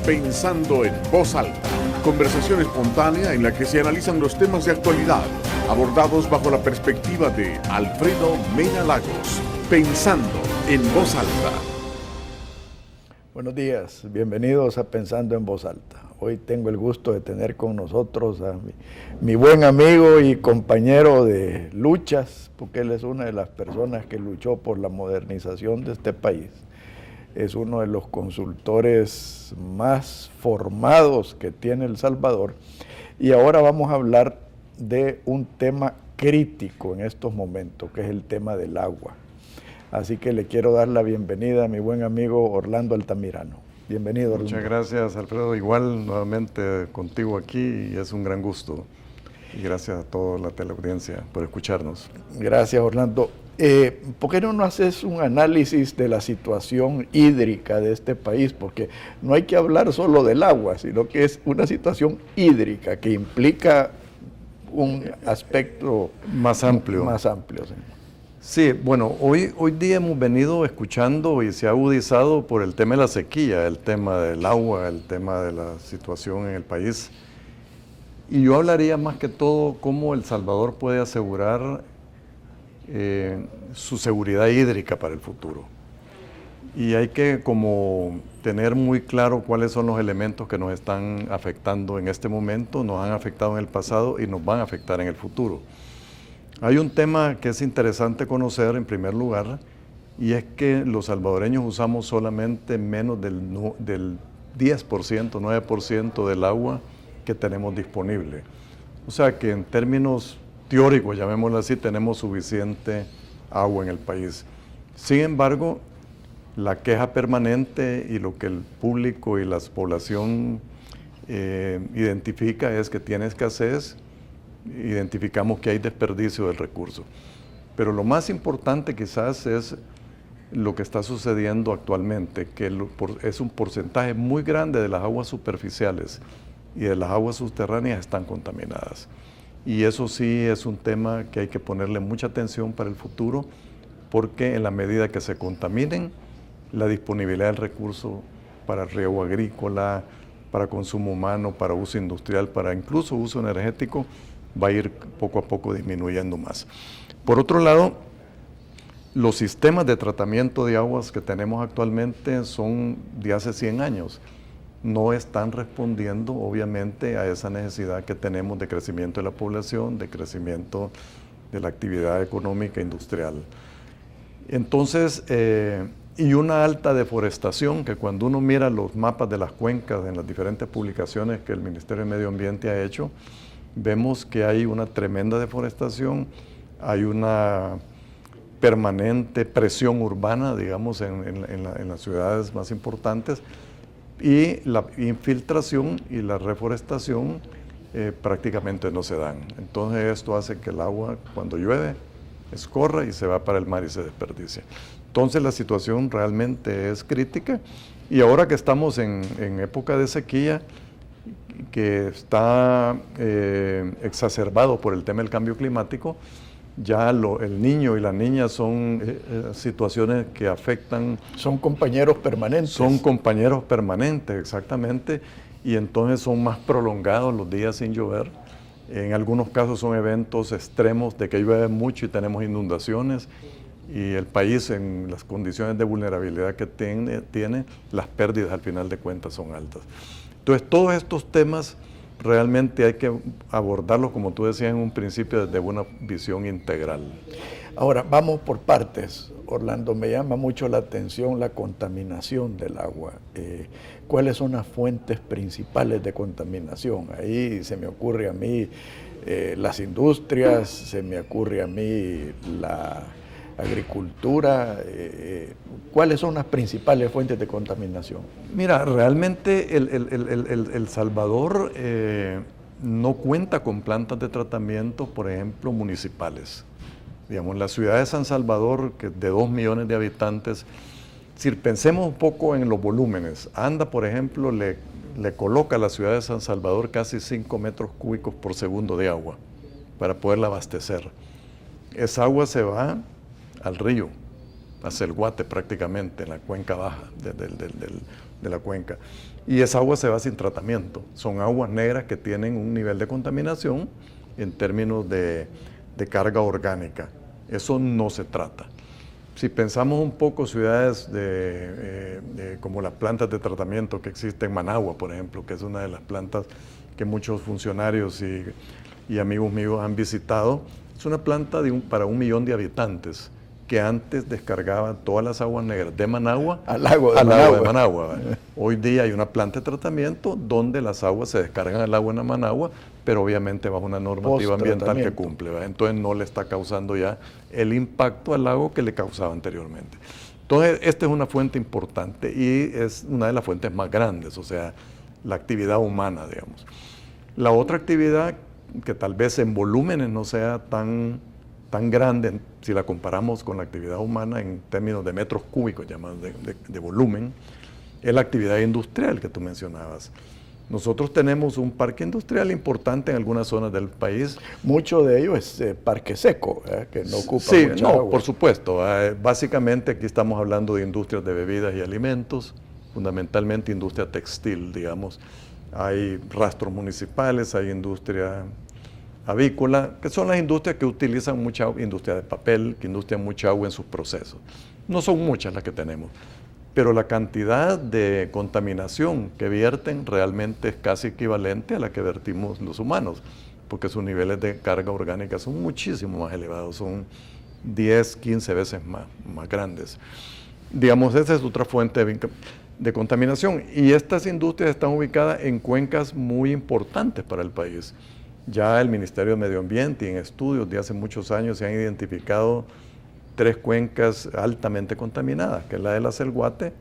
Pensando en Voz Alta, conversación espontánea en la que se analizan los temas de actualidad, abordados bajo la perspectiva de Alfredo Mena Lagos. Pensando en Voz Alta. Buenos días, bienvenidos a Pensando en Voz Alta. Hoy tengo el gusto de tener con nosotros a mi buen amigo y compañero de luchas, porque él es una de las personas que luchó por la modernización de este país. Es uno de los consultores más formados que tiene El Salvador. Y ahora vamos a hablar de un tema crítico en estos momentos, que es el tema del agua. Así que le quiero dar la bienvenida a mi buen amigo Orlando Altamirano. Bienvenido, Orlando. Muchas gracias, Alfredo. Igual nuevamente contigo aquí y es un gran gusto. Y gracias a toda la teleaudiencia por escucharnos. Gracias, Orlando. ¿Por qué no haces un análisis de la situación hídrica de este país? Porque no hay que hablar solo del agua, sino que es una situación hídrica que implica un aspecto más amplio. Sí. Sí, bueno, hoy día hemos venido escuchando y se ha agudizado por el tema de la sequía, el tema del agua, el tema de la situación en el país. Y yo hablaría más que todo cómo El Salvador puede asegurar su seguridad hídrica para el futuro. Y hay que como tener muy claro cuáles son los elementos que nos están afectando en este momento, nos han afectado en el pasado y nos van a afectar en el futuro. Hay un tema que es interesante conocer en primer lugar, y es que los salvadoreños usamos solamente menos del 10%, 9% del agua que tenemos disponible. O sea que en términos teóricos, llamémoslo así, tenemos suficiente agua en el país. Sin embargo, la queja permanente y lo que el público y la población identifica es que tiene escasez. Identificamos que hay desperdicio del recurso. Pero lo más importante quizás es lo que está sucediendo actualmente, que es un porcentaje muy grande de las aguas superficiales y de las aguas subterráneas están contaminadas. Y eso sí es un tema que hay que ponerle mucha atención para el futuro, porque en la medida que se contaminen, la disponibilidad del recurso para riego agrícola, para consumo humano, para uso industrial, para incluso uso energético, va a ir poco a poco disminuyendo más. Por otro lado, los sistemas de tratamiento de aguas que tenemos actualmente son de hace 100 años. No están respondiendo, obviamente, a esa necesidad que tenemos de crecimiento de la población, de crecimiento de la actividad económica e industrial. Entonces, y una alta deforestación, que cuando uno mira los mapas de las cuencas en las diferentes publicaciones que el Ministerio de Medio Ambiente ha hecho, vemos que hay una tremenda deforestación, hay una permanente presión urbana, digamos, en las ciudades más importantes, y la infiltración y la reforestación prácticamente no se dan. Entonces esto hace que el agua, cuando llueve, escorra y se va para el mar y se desperdicia. Entonces la situación realmente es crítica, y ahora que estamos en época de sequía, que está exacerbado por el tema del cambio climático, ya el niño y la niña son situaciones que afectan. Son compañeros permanentes. Son compañeros permanentes, exactamente, y entonces son más prolongados los días sin llover. En algunos casos son eventos extremos de que llueve mucho y tenemos inundaciones, y el país en las condiciones de vulnerabilidad que tiene, las pérdidas al final de cuentas son altas. Entonces todos estos temas realmente hay que abordarlos, como tú decías en un principio, desde una visión integral. Ahora, vamos por partes. Orlando, me llama mucho la atención la contaminación del agua. ¿Cuáles son las fuentes principales de contaminación? Ahí se me ocurre a mí las industrias, se me ocurre a mí la agricultura. ¿Cuáles son las principales fuentes de contaminación? Mira, realmente El Salvador no cuenta con plantas de tratamiento, por ejemplo, municipales. Digamos, la ciudad de San Salvador, que de 2 millones de habitantes, si pensemos un poco en los volúmenes, ANDA, por ejemplo, le coloca a la ciudad de San Salvador casi 5 metros cúbicos por segundo de agua para poderla abastecer. Esa agua se va al río a Celguate prácticamente, en la cuenca baja de la cuenca. Y esa agua se va sin tratamiento. Son aguas negras que tienen un nivel de contaminación en términos de carga orgánica. Eso no se trata. Si pensamos un poco ciudades como las plantas de tratamiento que existen en Managua, por ejemplo, que es una de las plantas que muchos funcionarios y amigos míos han visitado, es una planta para 1 millón de habitantes que antes descargaba todas las aguas negras de Managua al lago de Managua. Hoy día hay una planta de tratamiento donde las aguas se descargan al agua en Managua, pero obviamente bajo una normativa ambiental que cumple, ¿verdad? Entonces no le está causando ya el impacto al lago que le causaba anteriormente. Entonces esta es una fuente importante y es una de las fuentes más grandes, o sea, la actividad humana, digamos. La otra actividad que tal vez en volúmenes no sea tan grande si la comparamos con la actividad humana en términos de metros cúbicos, llamados de volumen, es la actividad industrial que tú mencionabas. Nosotros tenemos un parque industrial importante en algunas zonas del país. Mucho de ello es parque seco, que no ocupa mucha agua. Por supuesto. Básicamente aquí estamos hablando de industrias de bebidas y alimentos, fundamentalmente industria textil, digamos. Hay rastros municipales, hay industria avícola, que son las industrias que utilizan mucha agua, industria de papel, que industrian mucha agua en sus procesos. No son muchas las que tenemos, pero la cantidad de contaminación que vierten realmente es casi equivalente a la que vertimos los humanos, porque sus niveles de carga orgánica son muchísimo más elevados, son 10, 15 veces más grandes. Digamos, esa es otra fuente de contaminación. Y estas industrias están ubicadas en cuencas muy importantes para el país. Ya el Ministerio de Medio Ambiente y en estudios de hace muchos años se han identificado 3 cuencas altamente contaminadas, que es la de la Celguate,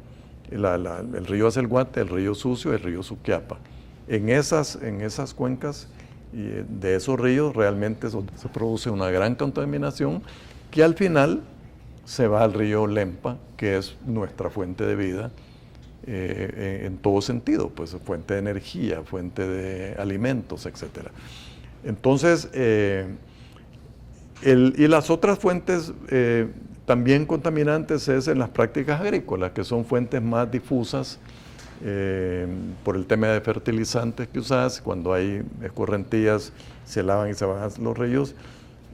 el río Acelguate, el río Sucio y el río Suquiapa. En esas cuencas y de esos ríos realmente se produce una gran contaminación que al final se va al río Lempa, que es nuestra fuente de vida en todo sentido, pues fuente de energía, fuente de alimentos, etcétera. Entonces, y las otras fuentes también contaminantes es en las prácticas agrícolas, que son fuentes más difusas por el tema de fertilizantes que usas. Cuando hay escorrentías se lavan y se van a los ríos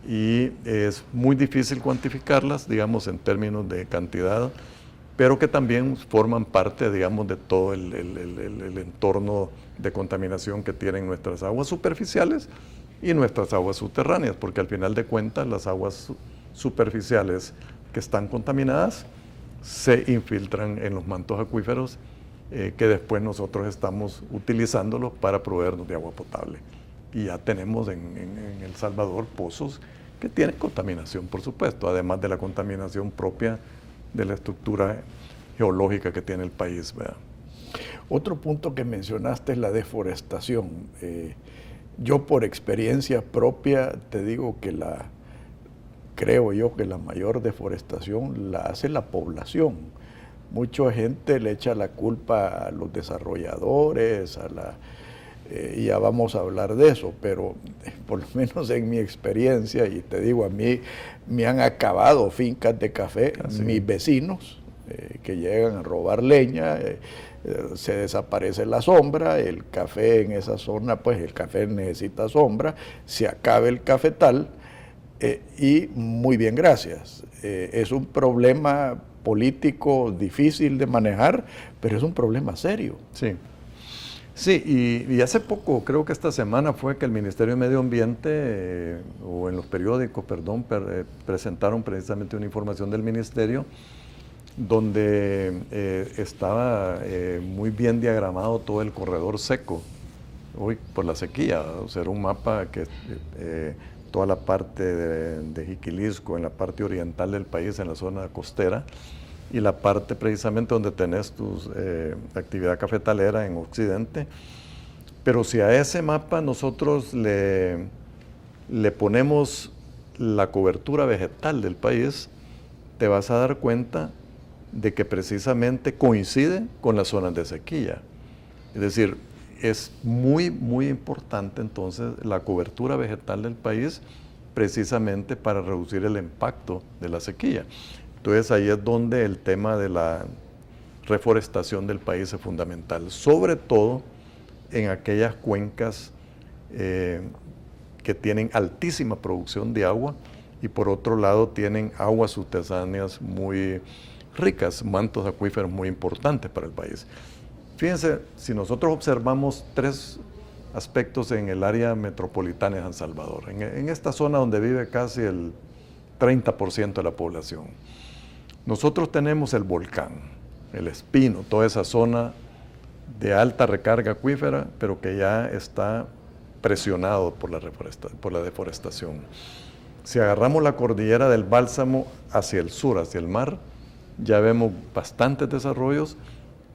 y es muy difícil cuantificarlas, digamos, en términos de cantidad, pero que también forman parte, digamos, de todo el entorno de contaminación que tienen nuestras aguas superficiales y nuestras aguas subterráneas, porque al final de cuentas las aguas superficiales que están contaminadas se infiltran en los mantos acuíferos que después nosotros estamos utilizándolos para proveernos de agua potable. Y ya tenemos en El Salvador pozos que tienen contaminación, por supuesto, además de la contaminación propia de la estructura geológica que tiene el país, ¿verdad? Otro punto que mencionaste es la deforestación. Yo por experiencia propia te digo que creo yo que la mayor deforestación la hace la población. Mucha gente le echa la culpa a los desarrolladores, y ya vamos a hablar de eso, pero por lo menos en mi experiencia, y te digo, a mí me han acabado fincas de café, mis vecinos, que llegan a robar leña, se desaparece la sombra, el café en esa zona, pues el café necesita sombra, se acaba el cafetal, y muy bien, gracias. Es un problema político difícil de manejar, pero es un problema serio. Sí, y hace poco, creo que esta semana fue que el Ministerio de Medio Ambiente, o en los periódicos, presentaron precisamente una información del Ministerio donde estaba muy bien diagramado todo el corredor seco, hoy por la sequía. O sea, era un mapa que toda la parte de Jiquilisco, en la parte oriental del país, en la zona costera, y la parte precisamente donde tenés tu actividad cafetalera en occidente. Pero si a ese mapa nosotros le ponemos la cobertura vegetal del país, te vas a dar cuenta de que precisamente coincide con las zonas de sequía. Es decir, es muy, muy importante entonces la cobertura vegetal del país precisamente para reducir el impacto de la sequía. Entonces ahí es donde el tema de la reforestación del país es fundamental, sobre todo en aquellas cuencas que tienen altísima producción de agua y por otro lado tienen aguas subterráneas muy ricas, mantos acuíferos muy importantes para el país. Fíjense, si nosotros observamos 3 aspectos en el área metropolitana de San Salvador, en esta zona donde vive casi el 30% de la población, nosotros tenemos el volcán, el Espino, toda esa zona de alta recarga acuífera, pero que ya está presionado por la deforestación. Si agarramos la cordillera del Bálsamo hacia el sur, hacia el mar, ya vemos bastantes desarrollos,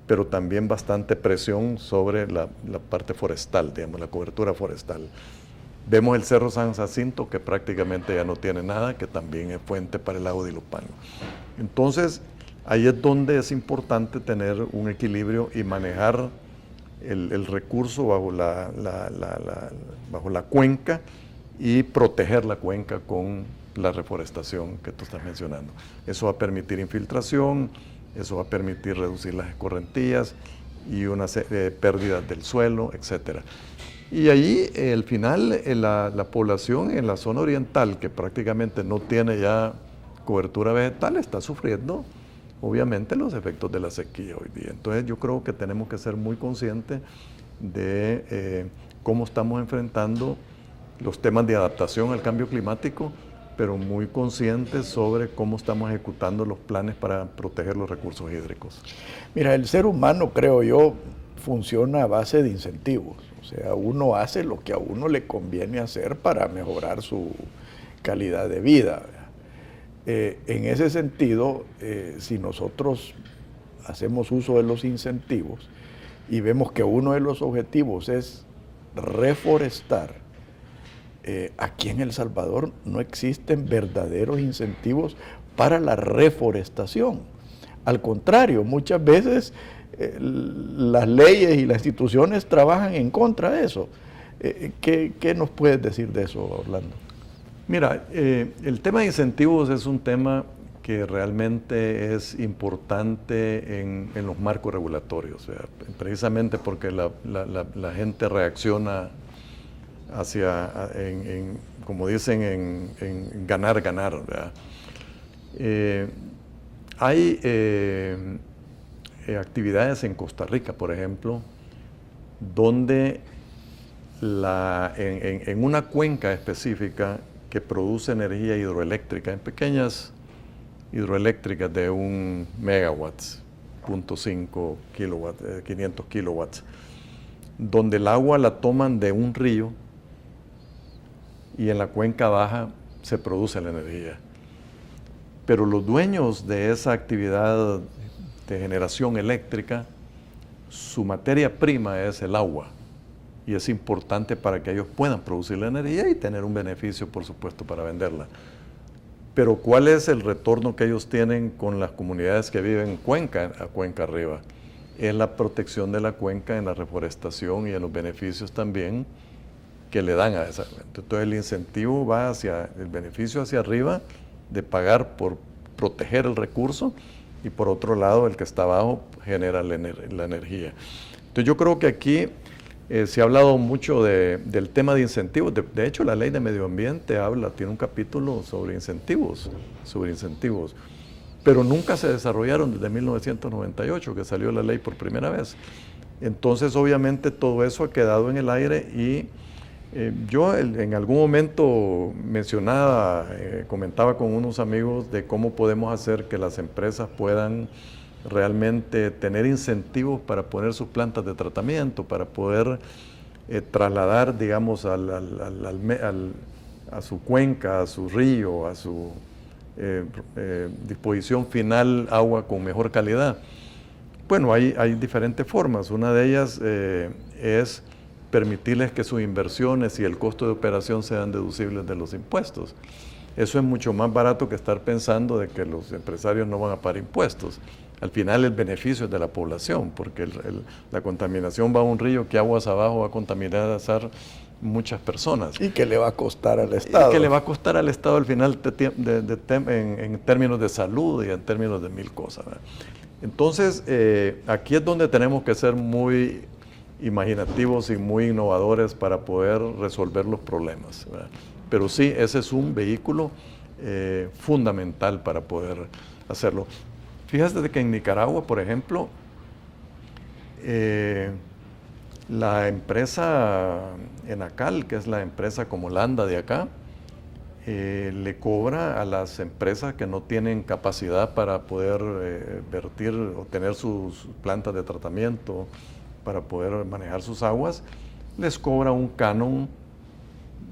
pero también bastante presión sobre la parte forestal, digamos, la cobertura forestal. Vemos el Cerro San Jacinto, que prácticamente ya no tiene nada, que también es fuente para el lago de Ilopango. Entonces, ahí es donde es importante tener un equilibrio y manejar el recurso bajo la cuenca y proteger la cuenca con la reforestación que tú estás mencionando. Eso va a permitir infiltración, eso va a permitir reducir las escorrentías y una pérdidas del suelo, etc. Y ahí, al final, la población en la zona oriental, que prácticamente no tiene ya cobertura vegetal, está sufriendo, obviamente, los efectos de la sequía hoy día. Entonces, yo creo que tenemos que ser muy conscientes de cómo estamos enfrentando los temas de adaptación al cambio climático, pero muy conscientes sobre cómo estamos ejecutando los planes para proteger los recursos hídricos. Mira, el ser humano, creo yo, funciona a base de incentivos. O sea, uno hace lo que a uno le conviene hacer para mejorar su calidad de vida. En ese sentido, si nosotros hacemos uso de los incentivos y vemos que uno de los objetivos es reforestar, aquí en El Salvador no existen verdaderos incentivos para la reforestación. Al contrario, muchas veces las leyes y las instituciones trabajan en contra de eso. ¿Qué nos puedes decir de eso, Orlando? Mira, el tema de incentivos es un tema que realmente es importante en los marcos regulatorios, o sea, precisamente porque la gente reacciona hacia, como dicen, en ganar, ¿verdad? Hay actividades en Costa Rica, por ejemplo, donde en una cuenca específica que produce energía hidroeléctrica, en pequeñas hidroeléctricas de 1 megawatts, 0.5 kilowatts, 500 kilowatts, donde el agua la toman de un río y en la cuenca baja se produce la energía. Pero los dueños de esa actividad de generación eléctrica, su materia prima es el agua. Y es importante para que ellos puedan producir la energía y tener un beneficio, por supuesto, para venderla. Pero ¿cuál es el retorno que ellos tienen con las comunidades que viven a cuenca arriba? Es la protección de la cuenca en la reforestación y en los beneficios también que le dan a esa cuenca. Entonces el incentivo va hacia el beneficio hacia arriba de pagar por proteger el recurso y por otro lado el que está abajo genera la energía. Entonces yo creo que aquí se ha hablado mucho del tema de incentivos. De hecho, la ley de medio ambiente tiene un capítulo sobre incentivos, pero nunca se desarrollaron desde 1998, que salió la ley por primera vez. Entonces, obviamente, todo eso ha quedado en el aire y yo en algún momento comentaba con unos amigos de cómo podemos hacer que las empresas puedan realmente tener incentivos para poner sus plantas de tratamiento, para poder trasladar, digamos, a su cuenca, a su río, a su disposición final agua con mejor calidad. Bueno, hay diferentes formas. Una de ellas es permitirles que sus inversiones y el costo de operación sean deducibles de los impuestos. Eso es mucho más barato que estar pensando de que los empresarios no van a pagar impuestos. Al final el beneficio es de la población, porque la contaminación va a un río que aguas abajo va a contaminar muchas personas. Y que le va a costar al Estado. Y que le va a costar al Estado al final en términos de salud y en términos de mil cosas, ¿verdad? Entonces, aquí es donde tenemos que ser muy imaginativos y muy innovadores para poder resolver los problemas, ¿verdad? Pero sí, ese es un vehículo fundamental para poder hacerlo. Fíjate que en Nicaragua, por ejemplo, la empresa Enacal, que es la empresa como Landa de acá, le cobra a las empresas que no tienen capacidad para poder vertir o tener sus plantas de tratamiento para poder manejar sus aguas, les cobra un canon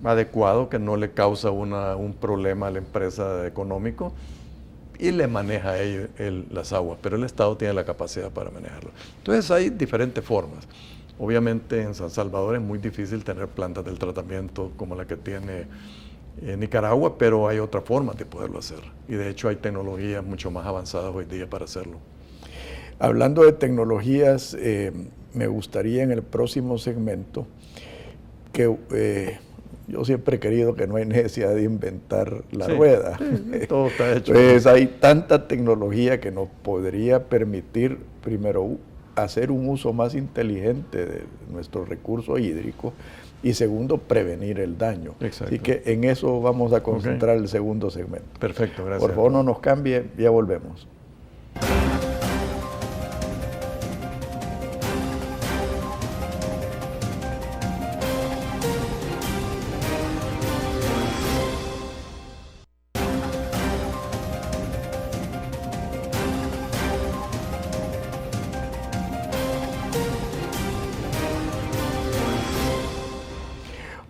adecuado que no le causa un problema a la empresa económico y le maneja a ellos las aguas, pero el Estado tiene la capacidad para manejarlo. Entonces hay diferentes formas. Obviamente en San Salvador es muy difícil tener plantas del tratamiento como la que tiene Nicaragua, pero hay otras formas de poderlo hacer. Y de hecho hay tecnologías mucho más avanzadas hoy día para hacerlo. Hablando de tecnologías, me gustaría en el próximo segmento que yo siempre he querido que no hay necesidad de inventar la rueda. Todo está hecho. Entonces hay tanta tecnología que nos podría permitir, primero, hacer un uso más inteligente de nuestro recurso hídrico y segundo, prevenir el daño. Exacto. Así que en eso vamos a concentrar el segundo segmento. Perfecto, gracias. Por favor, no nos cambie, ya volvemos.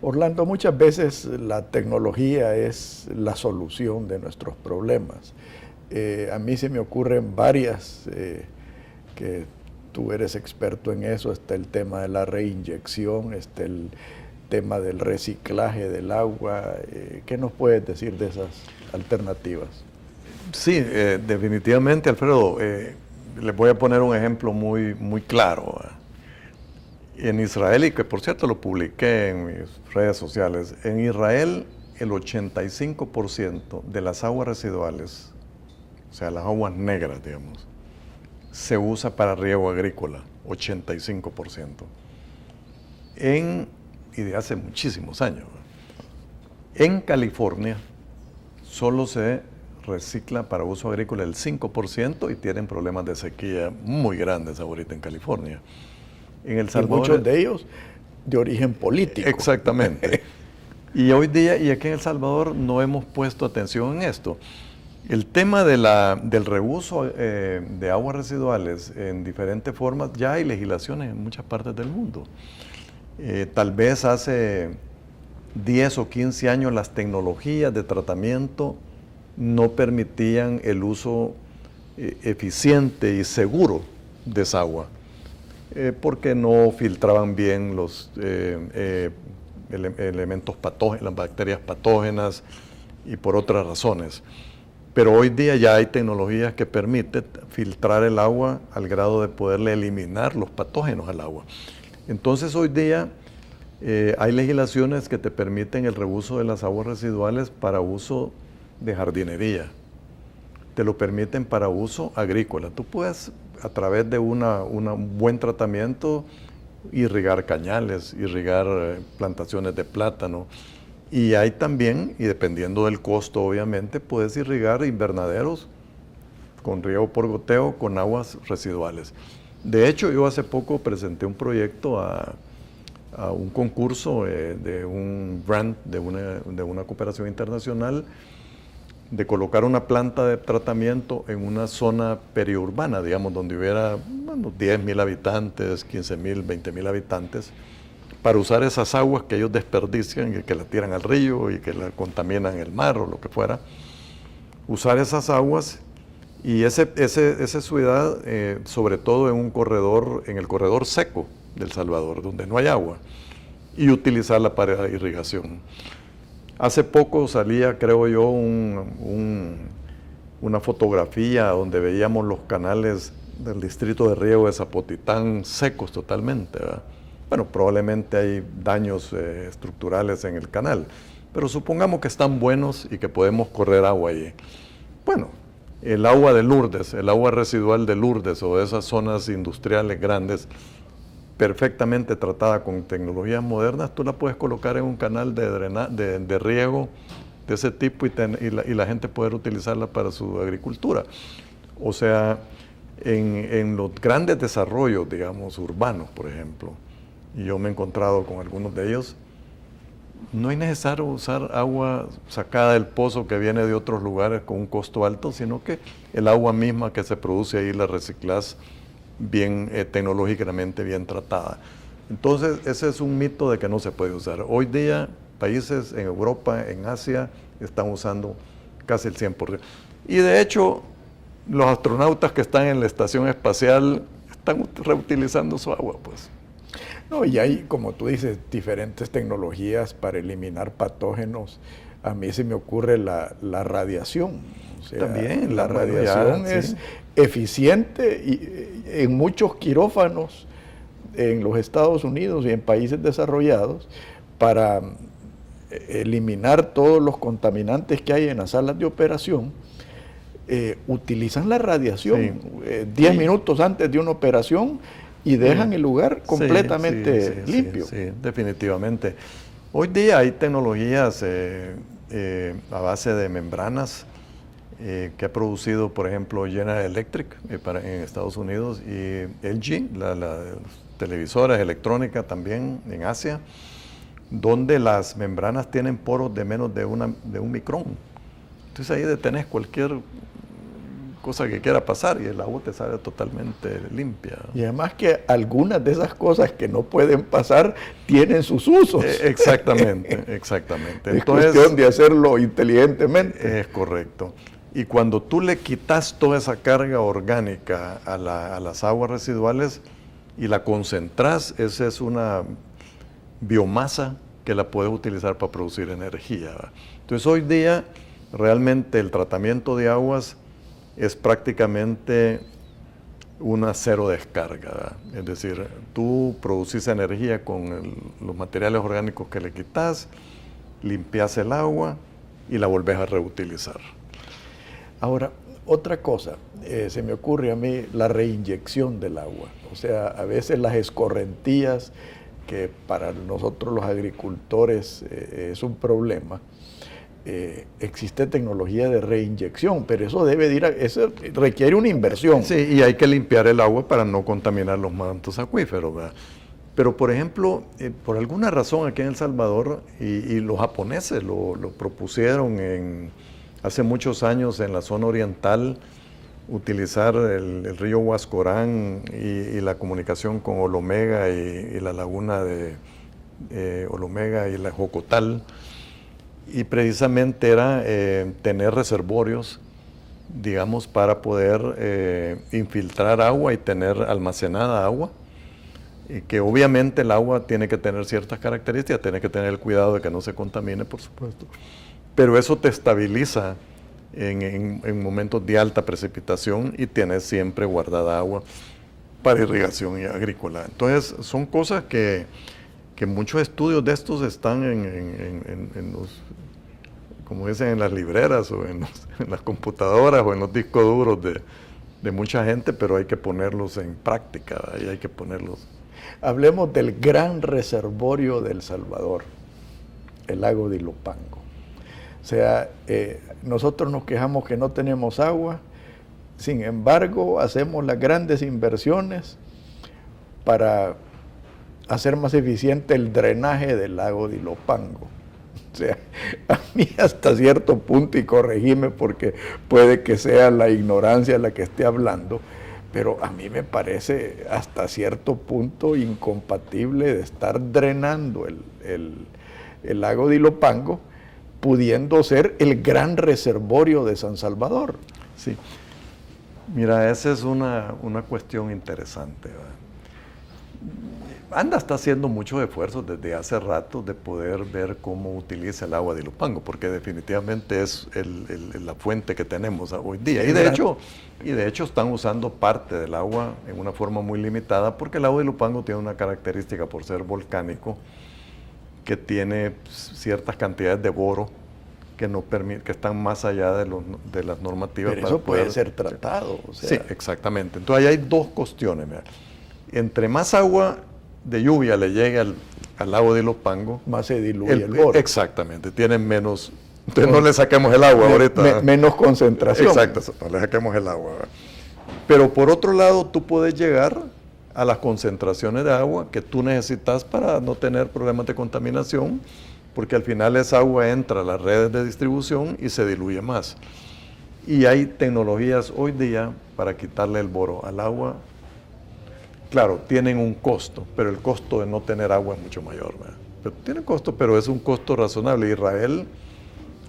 Orlando, muchas veces la tecnología es la solución de nuestros problemas. A mí se me ocurren varias que tú eres experto en eso. Está el tema de la reinyección, está el tema del reciclaje del agua. ¿Qué nos puedes decir de esas alternativas? Sí, definitivamente, Alfredo. Les voy a poner un ejemplo muy claro. En Israel, y que por cierto lo publiqué en mis redes sociales, en Israel el 85% de las aguas residuales, o sea, las aguas negras, digamos, se usa para riego agrícola, 85%. Y de hace muchísimos años. En California solo se recicla para uso agrícola el 5% y tienen problemas de sequía muy grandes ahorita en California. En El Salvador, y muchos de ellos de origen político. Exactamente. Y hoy día, y aquí en El Salvador, no hemos puesto atención en esto. El tema del reuso de aguas residuales en diferentes formas, ya hay legislaciones en muchas partes del mundo. Tal vez hace 10 o 15 años las tecnologías de tratamiento no permitían el uso eficiente y seguro de esa agua. Porque no filtraban bien los elementos patógenos, las bacterias patógenas y por otras razones. Pero hoy día ya hay tecnologías que permiten filtrar el agua al grado de poderle eliminar los patógenos al agua. Entonces hoy día hay legislaciones que te permiten el reuso de las aguas residuales para uso de jardinería. Te lo permiten para uso agrícola. Tú puedes, a través de un buen tratamiento, irrigar cañales, irrigar plantaciones de plátano. Y hay también, y dependiendo del costo obviamente, puedes irrigar invernaderos con riego por goteo con aguas residuales. De hecho, yo hace poco presenté un proyecto a un concurso de un grant de una cooperación internacional de colocar una planta de tratamiento en una zona periurbana, digamos, donde hubiera 10,000 habitantes, 15,000, 20,000 habitantes, para usar esas aguas que ellos desperdician y que las tiran al río y que la contaminan el mar o lo que fuera. Usar esas aguas y esa ciudad, sobre todo en el corredor seco del Salvador, donde no hay agua, y utilizarla para irrigación. Hace poco salía, creo yo, una fotografía donde veíamos los canales del distrito de riego de Zapotitán secos totalmente, ¿verdad? bueno, probablemente hay daños estructurales en el canal, pero supongamos que están buenos y que podemos correr agua allí. Bueno, el agua de Lourdes, el agua residual de Lourdes o de esas zonas industriales grandes, perfectamente tratada con tecnologías modernas, tú la puedes colocar en un canal de riego de ese tipo y la gente poder utilizarla para su agricultura. O sea, en los grandes desarrollos, digamos, urbanos, por ejemplo, y yo me he encontrado con algunos de ellos, no es necesario usar agua sacada del pozo que viene de otros lugares con un costo alto, sino que el agua misma que se produce ahí la reciclas bien tecnológicamente bien tratada. Entonces, ese es un mito de que no se puede usar. Hoy día, países en Europa, en Asia, están usando casi el 100%. Y de hecho, los astronautas que están en la estación espacial están reutilizando su agua, pues. No, y hay, como tú dices, diferentes tecnologías para eliminar patógenos. A mí se me ocurre la radiación. O sea, también la radiación es eficiente y en muchos quirófanos en los Estados Unidos y en países desarrollados para eliminar todos los contaminantes que hay en las salas de operación. Utilizan la radiación 10 minutos antes de una operación y dejan el lugar completamente limpio. Sí, definitivamente. Hoy día hay tecnologías a base de membranas que ha producido, por ejemplo, General Electric en Estados Unidos y LG, las televisoras electrónicas también en Asia, donde las membranas tienen poros de menos de un micrón. Entonces ahí detenés cualquier cosa que quiera pasar y el agua te sale totalmente limpia. Y además que algunas de esas cosas que no pueden pasar tienen sus usos. Exactamente, exactamente. Entonces, es cuestión de hacerlo inteligentemente. Es correcto. Y cuando tú le quitas toda esa carga orgánica a las aguas residuales y la concentras, esa es una biomasa que la puedes utilizar para producir energía, ¿verdad? Entonces hoy día realmente el tratamiento de aguas es prácticamente una cero descarga, ¿verdad? Es decir, tú producís energía con los materiales orgánicos que le quitas, limpias el agua y la volvés a reutilizar. Ahora, otra cosa, se me ocurre a mí la reinyección del agua. O sea, a veces las escorrentías, que para nosotros los agricultores es un problema, existe tecnología de reinyección, pero eso eso requiere una inversión. Sí, y hay que limpiar el agua para no contaminar los mantos acuíferos, ¿verdad? Pero, por ejemplo, por alguna razón aquí en El Salvador, y los japoneses lo propusieron hace muchos años en la zona oriental, utilizar el río Huascorán y la comunicación con Olomega y la laguna de Olomega y la Jocotal. Y precisamente era tener reservorios, digamos, para poder infiltrar agua y tener almacenada agua. Y que obviamente el agua tiene que tener ciertas características, tiene que tener el cuidado de que no se contamine, por supuesto. Pero eso te estabiliza en momentos de alta precipitación y tienes siempre guardada agua para irrigación y agrícola. Entonces, son cosas que muchos estudios de estos están en los, como dicen, en las libreras o en las computadoras o en los discos duros de mucha gente, pero hay que ponerlos en práctica, ¿verdad? Y hay que ponerlos. Hablemos del gran reservorio de El Salvador, el lago de Ilopango. O sea, nosotros nos quejamos que no tenemos agua, sin embargo, hacemos las grandes inversiones para hacer más eficiente el drenaje del lago de Ilopango. O sea, a mí hasta cierto punto, y corregime porque puede que sea la ignorancia la que esté hablando, pero a mí me parece hasta cierto punto incompatible de estar drenando el lago de Ilopango, pudiendo ser el gran reservorio de San Salvador. Sí. Mira, esa es una cuestión interesante, ¿verdad? ANDA está haciendo muchos esfuerzos desde hace rato de poder ver cómo utiliza el agua de Ilopango, porque definitivamente es la fuente que tenemos hoy día. Y de hecho están usando parte del agua en una forma muy limitada, porque el agua de Ilopango tiene una característica por ser volcánico, que tiene ciertas cantidades de boro que no que están más allá de las normativas. Pero eso puede ser tratado. O sea. Sí, exactamente. Entonces ahí hay dos cuestiones. Mira. Entre más agua de lluvia le llegue al lago de Ilopango, más se diluye el boro. Exactamente, tienen menos. Entonces no le saquemos el agua ahorita. Menos concentración. Exacto, no le saquemos el agua. Pero por otro lado, tú puedes llegar a las concentraciones de agua que tú necesitas para no tener problemas de contaminación, porque al final esa agua entra a las redes de distribución y se diluye más. Y hay tecnologías hoy día para quitarle el boro al agua. Claro, tienen un costo, pero el costo de no tener agua es mucho mayor, ¿verdad? Pero tiene costo, pero es un costo razonable. Israel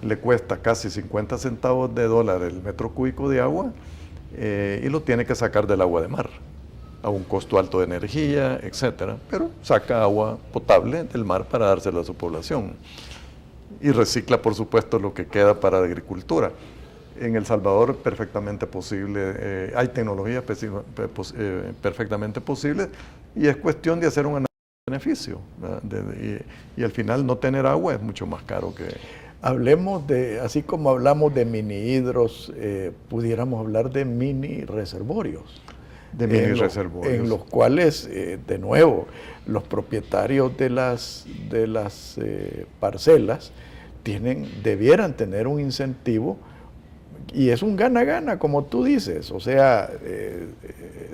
le cuesta casi 50 centavos de dólar el metro cúbico de agua y lo tiene que sacar del agua de mar, a un costo alto de energía, etcétera, pero saca agua potable del mar para dársela a su población. Y recicla, por supuesto, lo que queda para la agricultura. En El Salvador perfectamente posible, hay tecnologías perfectamente posibles y es cuestión de hacer un análisis de beneficio. Y al final no tener agua es mucho más caro que... Hablemos así como hablamos de mini hidros, pudiéramos hablar de mini reservorios. De mini reservorios. En los cuales, de nuevo, los propietarios de las parcelas debieran tener un incentivo. Y es un gana-gana, como tú dices, o sea,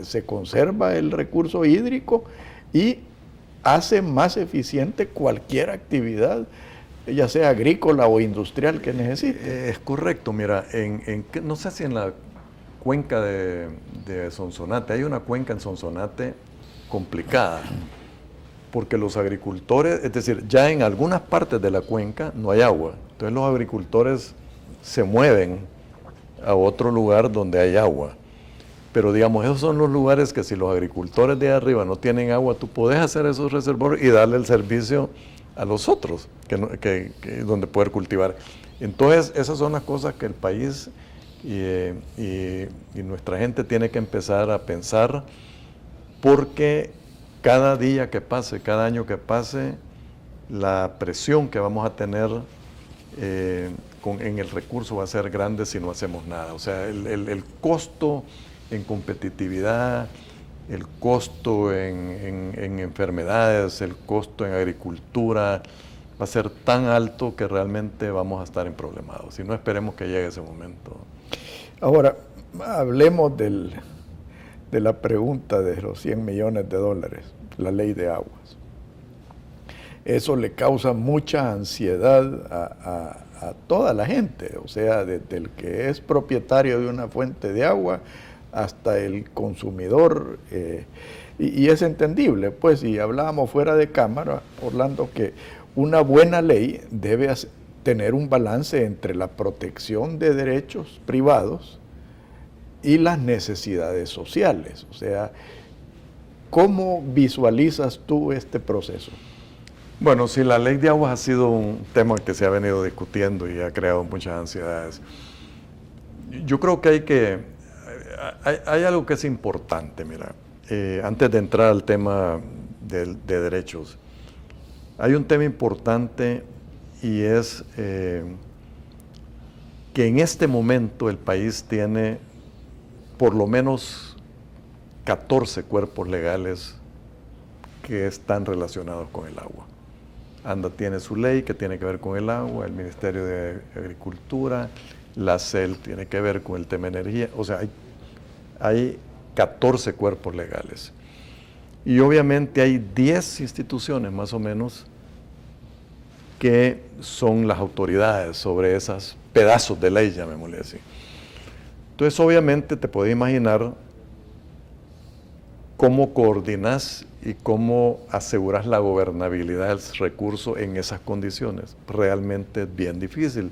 se conserva el recurso hídrico y hace más eficiente cualquier actividad, ya sea agrícola o industrial que necesite. Es correcto, mira, no sé si en la cuenca de Sonsonate, hay una cuenca en Sonsonate complicada, porque los agricultores, es decir, ya en algunas partes de la cuenca no hay agua, entonces los agricultores se mueven a otro lugar donde hay agua. Pero digamos, esos son los lugares que si los agricultores de arriba no tienen agua, tú puedes hacer esos reservorios y darle el servicio a los otros, donde poder cultivar. Entonces, esas son las cosas que el país y nuestra gente tiene que empezar a pensar, porque cada día que pase, cada año que pase, la presión que vamos a tener en el recurso va a ser grande si no hacemos nada. O sea, el costo en competitividad, el costo en enfermedades, el costo en agricultura va a ser tan alto que realmente vamos a estar en problemados. Y no esperemos que llegue ese momento. Ahora, hablemos de la pregunta de los 100 millones de dólares, la ley de aguas. Eso le causa mucha ansiedad a toda la gente, o sea, desde el que es propietario de una fuente de agua hasta el consumidor, y es entendible, pues, y hablábamos fuera de cámara, Orlando, que una buena ley debe tener un balance entre la protección de derechos privados y las necesidades sociales. O sea, ¿cómo visualizas tú este proceso? Bueno, sí, la ley de aguas ha sido un tema que se ha venido discutiendo y ha creado muchas ansiedades. Yo creo que hay algo que es importante, mira, antes de entrar al tema de derechos, hay un tema importante y es que en este momento el país tiene por lo menos 14 cuerpos legales que están relacionados con el agua. ANDA tiene su ley que tiene que ver con el agua, el Ministerio de Agricultura, la CEL tiene que ver con el tema de energía, o sea, hay 14 cuerpos legales. Y obviamente hay 10 instituciones más o menos que son las autoridades sobre esos pedazos de ley, llamémosle así. Entonces, obviamente, te puedes imaginar cómo coordinas y cómo aseguras la gobernabilidad del recurso en esas condiciones. Realmente es bien difícil.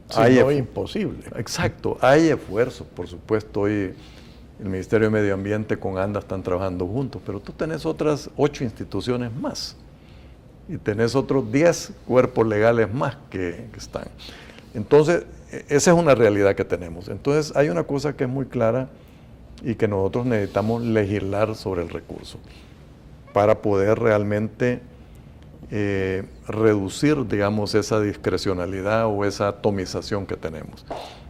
Si no, imposible. Exacto, hay esfuerzos, por supuesto. Hoy el Ministerio de Medio Ambiente con ANDA están trabajando juntos, pero tú tenés otras 8 instituciones más y tenés otros 10 cuerpos legales más que están. Entonces, esa es una realidad que tenemos. Entonces, hay una cosa que es muy clara y que nosotros necesitamos legislar sobre el recurso para poder realmente reducir, digamos, esa discrecionalidad o esa atomización que tenemos.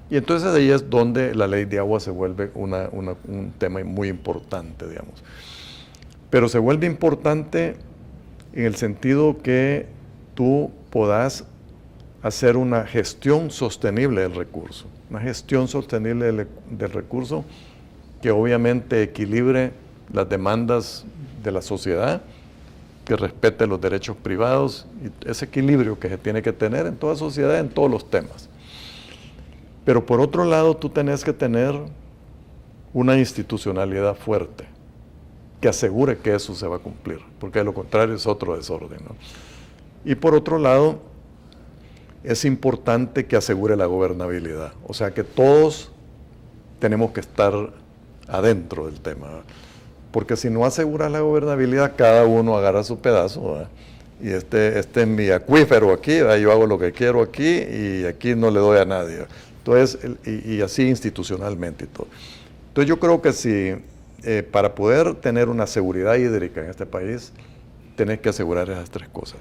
Y entonces ahí es donde la ley de agua se vuelve un tema muy importante, digamos. Pero se vuelve importante en el sentido que tú podás hacer una gestión sostenible del recurso. Una gestión sostenible del recurso que obviamente equilibre las demandas de la sociedad, que respete los derechos privados, y ese equilibrio que se tiene que tener en toda sociedad, en todos los temas. Pero por otro lado, tú tenés que tener una institucionalidad fuerte que asegure que eso se va a cumplir, porque de lo contrario es otro desorden, ¿no? Y por otro lado, es importante que asegure la gobernabilidad, o sea que todos tenemos que estar adentro del tema, ¿verdad? Porque si no aseguras la gobernabilidad, cada uno agarra su pedazo, ¿verdad? Y este es mi acuífero aquí, ¿verdad? Yo hago lo que quiero aquí y aquí no le doy a nadie, ¿verdad? Entonces, y así institucionalmente y todo. Entonces yo creo que si para poder tener una seguridad hídrica en este país, tenés que asegurar esas 3 cosas.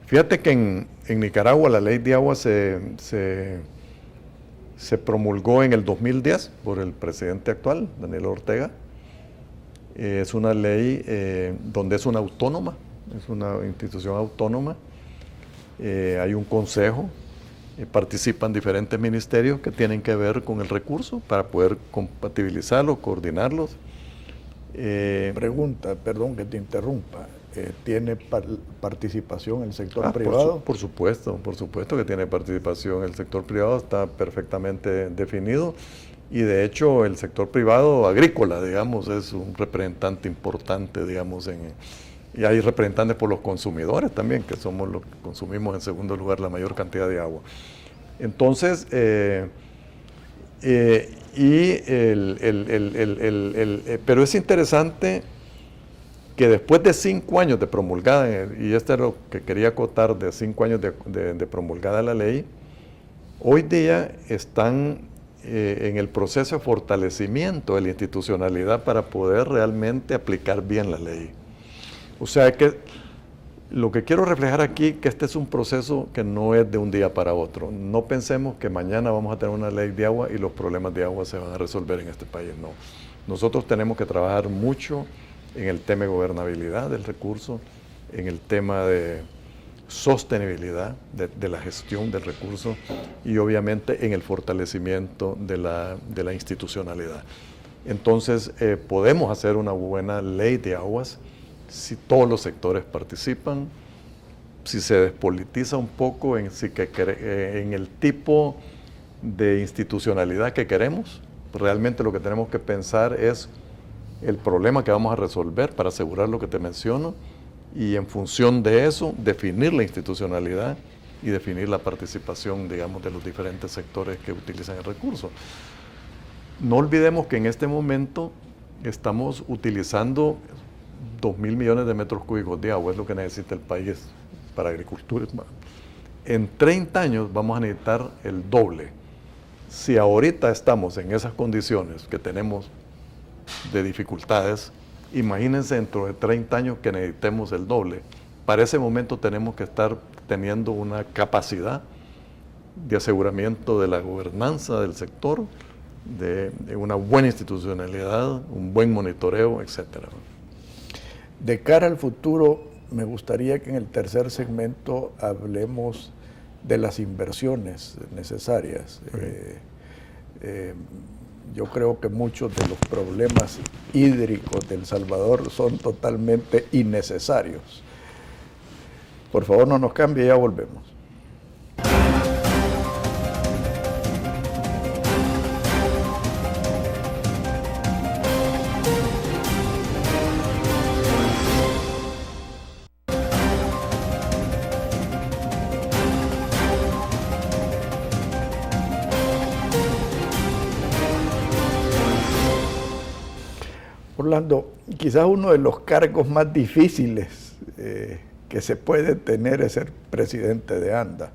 Fíjate que en Nicaragua la ley de agua se promulgó en el 2010 por el presidente actual, Daniel Ortega. Es una ley donde es una autónoma, es una institución autónoma. Hay un consejo, participan diferentes ministerios que tienen que ver con el recurso para poder compatibilizarlos, coordinarlos. Pregunta, perdón que te interrumpa, ¿tiene participación el sector privado? Por supuesto que tiene participación. El sector privado está perfectamente definido y de hecho el sector privado agrícola, digamos, es un representante importante, digamos, y hay representantes por los consumidores también, que somos los que consumimos en segundo lugar la mayor cantidad de agua. Entonces, pero es interesante que después de 5 años de promulgada, y esto es lo que quería acotar, de 5 años de promulgada la ley, hoy día están en el proceso de fortalecimiento de la institucionalidad para poder realmente aplicar bien la ley. O sea que lo que quiero reflejar aquí, que este es un proceso que no es de un día para otro. No pensemos que mañana vamos a tener una ley de agua y los problemas de agua se van a resolver en este país, no. Nosotros tenemos que trabajar mucho en el tema de gobernabilidad del recurso, en el tema de sostenibilidad de la gestión del recurso y obviamente en el fortalecimiento de la institucionalidad. Entonces, podemos hacer una buena ley de aguas si todos los sectores participan, si se despolitiza un poco en el tipo de institucionalidad que queremos. Realmente lo que tenemos que pensar es el problema que vamos a resolver para asegurar lo que te menciono y en función de eso definir la institucionalidad y definir la participación, digamos, de los diferentes sectores que utilizan el recurso. No olvidemos que en este momento estamos utilizando 2.000 millones de metros cúbicos de agua, es lo que necesita el país para agricultura. En 30 años vamos a necesitar el doble. Si ahorita estamos en esas condiciones que tenemos de dificultades, imagínense dentro de 30 años que necesitemos el doble. Para ese momento tenemos que estar teniendo una capacidad de aseguramiento de la gobernanza del sector, de una buena institucionalidad, un buen monitoreo, etcétera. De cara al futuro, me gustaría que en el tercer segmento hablemos de las inversiones necesarias. Yo creo que muchos de los problemas hídricos de El Salvador son totalmente innecesarios. Por favor, no nos cambie, ya volvemos. Orlando, quizás uno de los cargos más difíciles que se puede tener es ser presidente de ANDA,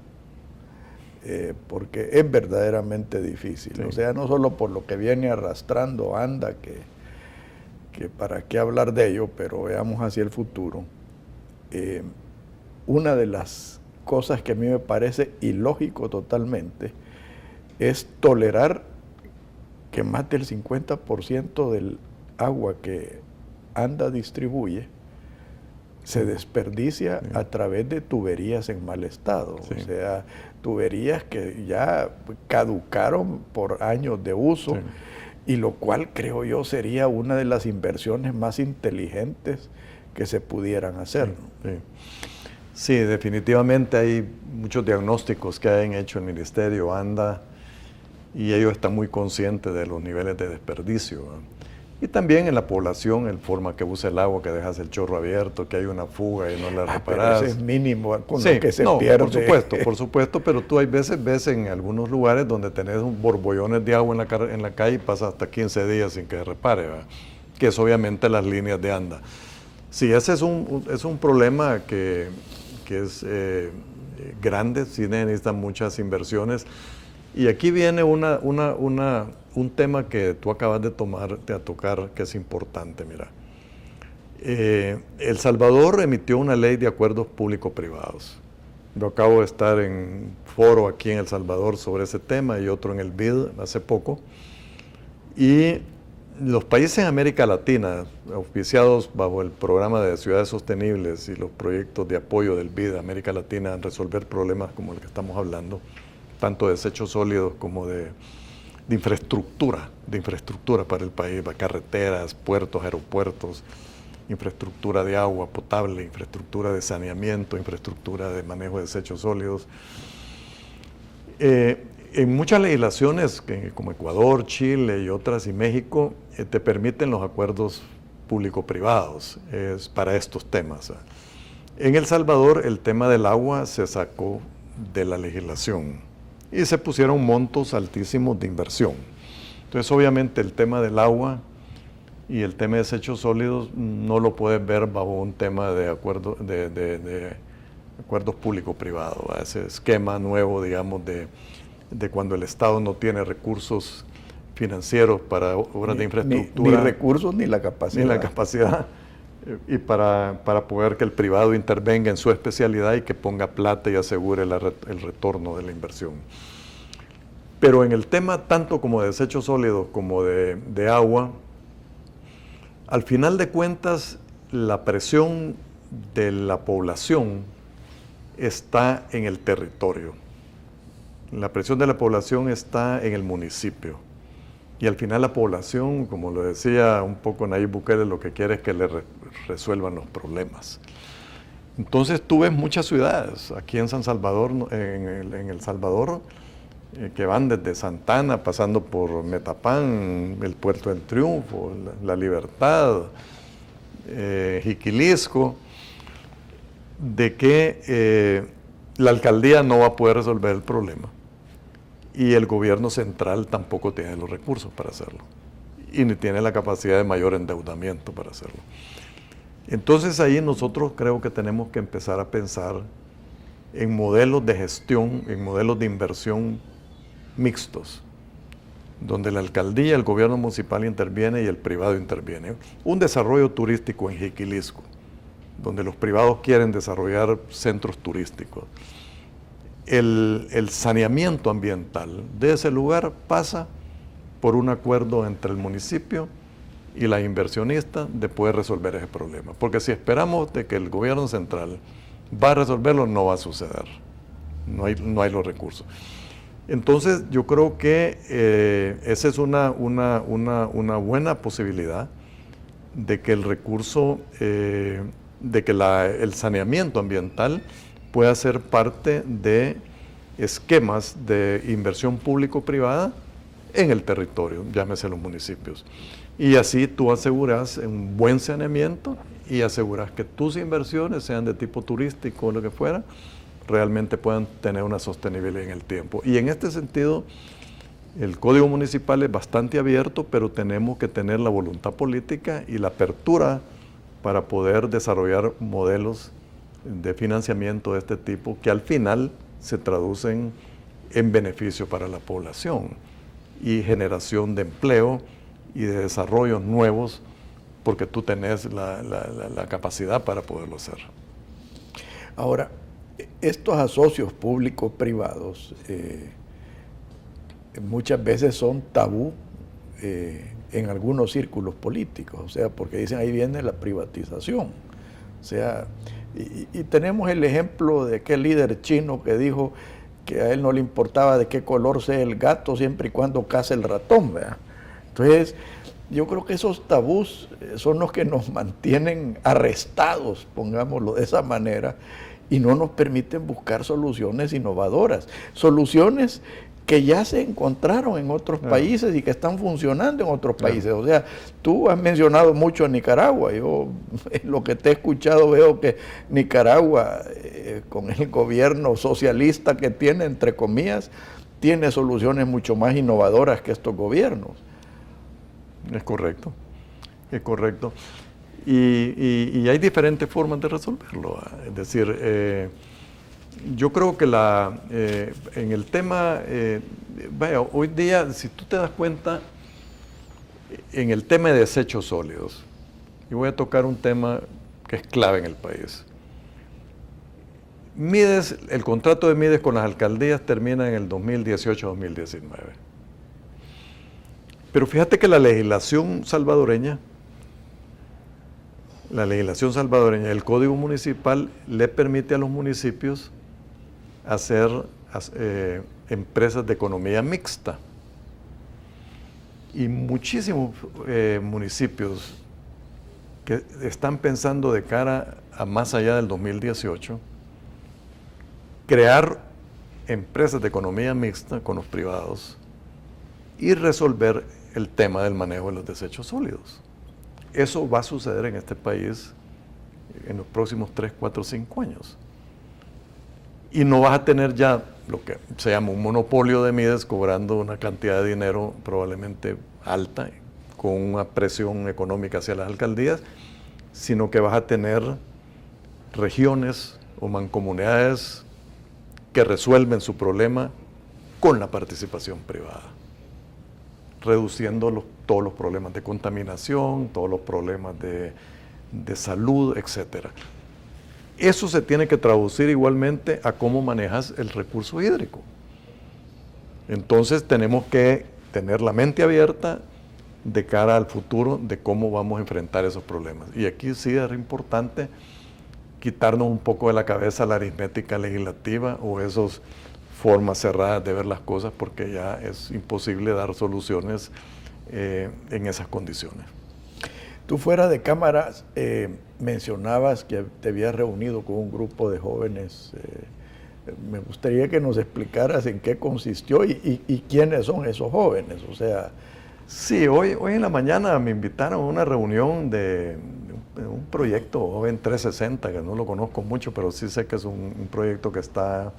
porque es verdaderamente difícil. Sí. O sea, no solo por lo que viene arrastrando ANDA, que para qué hablar de ello, pero veamos hacia el futuro. Una de las cosas que a mí me parece ilógico totalmente es tolerar que más del 50% del agua que ANDA distribuye se desperdicia a través de tuberías en mal estado. Sí. O sea, tuberías que ya caducaron por años de uso, sí. Y lo cual creo yo sería una de las inversiones más inteligentes que se pudieran hacer. Sí, sí. Sí, definitivamente hay muchos diagnósticos que han hecho el Ministerio, ANDA, y ellos están muy conscientes de los niveles de desperdicio, ¿no? Y también en la población, el forma que usa el agua, que dejas el chorro abierto, que hay una fuga y no la reparas. Pero ese es mínimo con lo que se pierde. Por supuesto, pero tú hay veces ves en algunos lugares donde tenés borbollones de agua en la calle y pasa hasta 15 días sin que se repare, ¿verdad? Que es obviamente las líneas de ANDA. Sí, ese es un problema que es grande, sí necesitan muchas inversiones. Y aquí viene un tema que tú acabas de tocar, que es importante, mira. El Salvador emitió una ley de acuerdos público-privados. Yo acabo de estar en un foro aquí en El Salvador sobre ese tema y otro en el BID hace poco. Y los países en América Latina, auspiciados bajo el programa de ciudades sostenibles y los proyectos de apoyo del BID América Latina en resolver problemas como el que estamos hablando, tanto de desechos sólidos como de infraestructura para el país, carreteras, puertos, aeropuertos, infraestructura de agua potable, infraestructura de saneamiento, infraestructura de manejo de desechos sólidos. En muchas legislaciones, como Ecuador, Chile y otras, y México, te permiten los acuerdos público-privados para estos temas. En El Salvador, el tema del agua se sacó de la legislación y se pusieron montos altísimos de inversión. Entonces, obviamente, el tema del agua y el tema de desechos sólidos no lo puedes ver bajo un tema de acuerdos público-privados, ese esquema nuevo, digamos, de cuando el Estado no tiene recursos financieros para obras de infraestructura. Ni recursos ni la capacidad. Ni la capacidad. Y para poder que el privado intervenga en su especialidad y que ponga plata y asegure el retorno de la inversión. Pero en el tema tanto como de desechos sólidos como de agua, al final de cuentas la presión de la población está en el territorio. La presión de la población está en el municipio. Y al final la población, como lo decía un poco Nayib Bukele, lo que quiere es que le resuelvan los problemas. Entonces tú ves muchas ciudades, aquí en San Salvador, en El Salvador, que van desde Santana, pasando por Metapán, el Puerto del Triunfo, La Libertad, Jiquilisco, de que la alcaldía no va a poder resolver el problema. Y el gobierno central tampoco tiene los recursos para hacerlo. Y ni tiene la capacidad de mayor endeudamiento para hacerlo. Entonces ahí nosotros creo que tenemos que empezar a pensar en modelos de gestión, en modelos de inversión mixtos, donde la alcaldía, el gobierno municipal interviene y el privado interviene. Un desarrollo turístico en Jiquilisco, donde los privados quieren desarrollar centros turísticos. El saneamiento ambiental de ese lugar pasa por un acuerdo entre el municipio y la inversionista de poder resolver ese problema. Porque si esperamos de que el gobierno central va a resolverlo, no va a suceder. No hay los recursos. Entonces yo creo que esa es una buena posibilidad de que el recurso, de que el saneamiento ambiental pueda ser parte de esquemas de inversión público-privada en el territorio, llámese los municipios. Y así tú aseguras un buen saneamiento y aseguras que tus inversiones, sean de tipo turístico o lo que fuera, realmente puedan tener una sostenibilidad en el tiempo. Y en este sentido, El Código Municipal es bastante abierto, pero tenemos que tener la voluntad política y la apertura para poder desarrollar modelos de financiamiento de este tipo que al final se traducen en beneficio para la población y generación de empleo y de desarrollos nuevos, porque tú tenés la capacidad para poderlo hacer. Ahora, estos asocios públicos-privados muchas veces son tabú en algunos círculos políticos, o sea, porque dicen ahí viene la privatización. O sea, y tenemos el ejemplo de aquel líder chino que dijo que a él no le importaba de qué color sea el gato siempre y cuando caza el ratón, ¿verdad? Entonces, yo creo que esos tabús son los que nos mantienen arrestados, pongámoslo de esa manera, y no nos permiten buscar soluciones innovadoras, soluciones que ya se encontraron en otros países y que están funcionando en otros países. O sea, tú has mencionado mucho a Nicaragua. Yo, en lo que te he escuchado, veo que Nicaragua, con el gobierno socialista que tiene, entre comillas, tiene soluciones mucho más innovadoras que estos gobiernos. Es correcto, es correcto. Y hay diferentes formas de resolverlo. Es decir, yo creo que en el tema, vaya, hoy día, si tú te das cuenta, en el tema de desechos sólidos, y voy a tocar un tema que es clave en el país. Mides, el contrato de Mides con las alcaldías termina en el 2018-2019. Pero fíjate que la legislación salvadoreña, el Código Municipal le permite a los municipios hacer empresas de economía mixta. Y muchísimos municipios que están pensando de cara a más allá del 2018, crear empresas de economía mixta con los privados y resolver el tema del manejo de los desechos sólidos. Eso va a suceder en este país en los próximos 3, 4, 5 años. Y no vas a tener ya lo que se llama un monopolio de Mides cobrando una cantidad de dinero probablemente alta, con una presión económica hacia las alcaldías, sino que vas a tener regiones o mancomunidades que resuelven su problema con la participación privada, reduciendo todos los problemas de contaminación, todos los problemas de salud, etc. Eso se tiene que traducir igualmente a cómo manejas el recurso hídrico. Entonces tenemos que tener la mente abierta de cara al futuro de cómo vamos a enfrentar esos problemas. Y aquí sí es importante quitarnos un poco de la cabeza la aritmética legislativa o esas formas cerradas de ver las cosas, porque ya es imposible dar soluciones en esas condiciones. Tú fuera de cámaras mencionabas que te habías reunido con un grupo de jóvenes. Me gustaría que nos explicaras en qué consistió y quiénes son esos jóvenes. O sea, sí, hoy en la mañana me invitaron a una reunión de un proyecto Joven 360, que no lo conozco mucho, pero sí sé que es un proyecto que está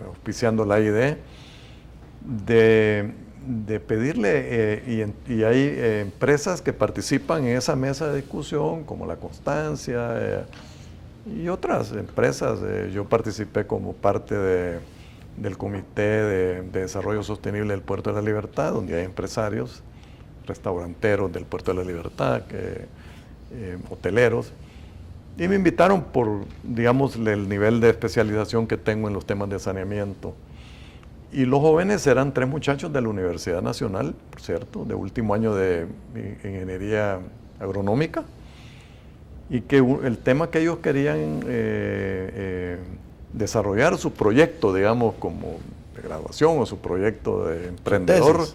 auspiciando la ID, de pedirle, y hay empresas que participan en esa mesa de discusión, como La Constancia y otras empresas. Yo participé como parte del Comité de Desarrollo Sostenible del Puerto de la Libertad, donde hay empresarios, restauranteros del Puerto de la Libertad, hoteleros, y me invitaron por, digamos, el nivel de especialización que tengo en los temas de saneamiento. Y los jóvenes eran 3 muchachos de la Universidad Nacional, por cierto, de último año de Ingeniería Agronómica, y que el tema que ellos querían desarrollar, su proyecto, digamos, como de graduación o su proyecto de emprendedor,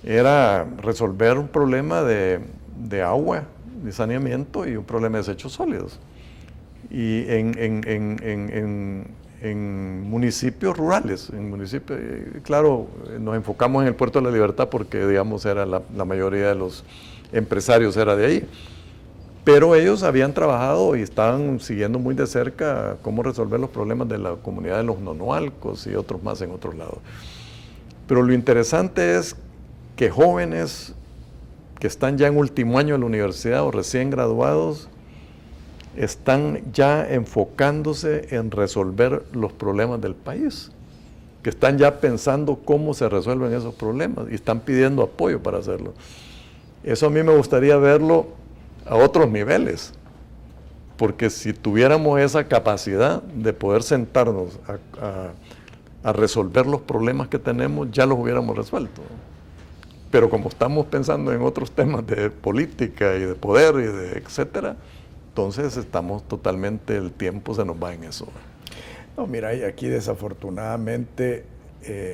era resolver un problema de agua, de saneamiento y un problema de desechos sólidos. Y en municipios rurales, claro, nos enfocamos en el Puerto de la Libertad porque, digamos, era la mayoría de los empresarios era de ahí, Pero ellos habían trabajado y estaban siguiendo muy de cerca cómo resolver los problemas de la comunidad de los nonoalcos y otros más en otros lados. Pero lo interesante es que jóvenes que están ya en último año de la universidad o recién graduados están ya enfocándose en resolver los problemas del país, que están ya pensando cómo se resuelven esos problemas y están pidiendo apoyo para hacerlo. Eso a mí me gustaría verlo a otros niveles, porque si tuviéramos esa capacidad de poder sentarnos a resolver los problemas que tenemos, ya los hubiéramos resuelto. Pero como estamos pensando en otros temas de política y de poder y de etcétera, entonces estamos totalmente, el tiempo se nos va en eso. No, mira, y aquí desafortunadamente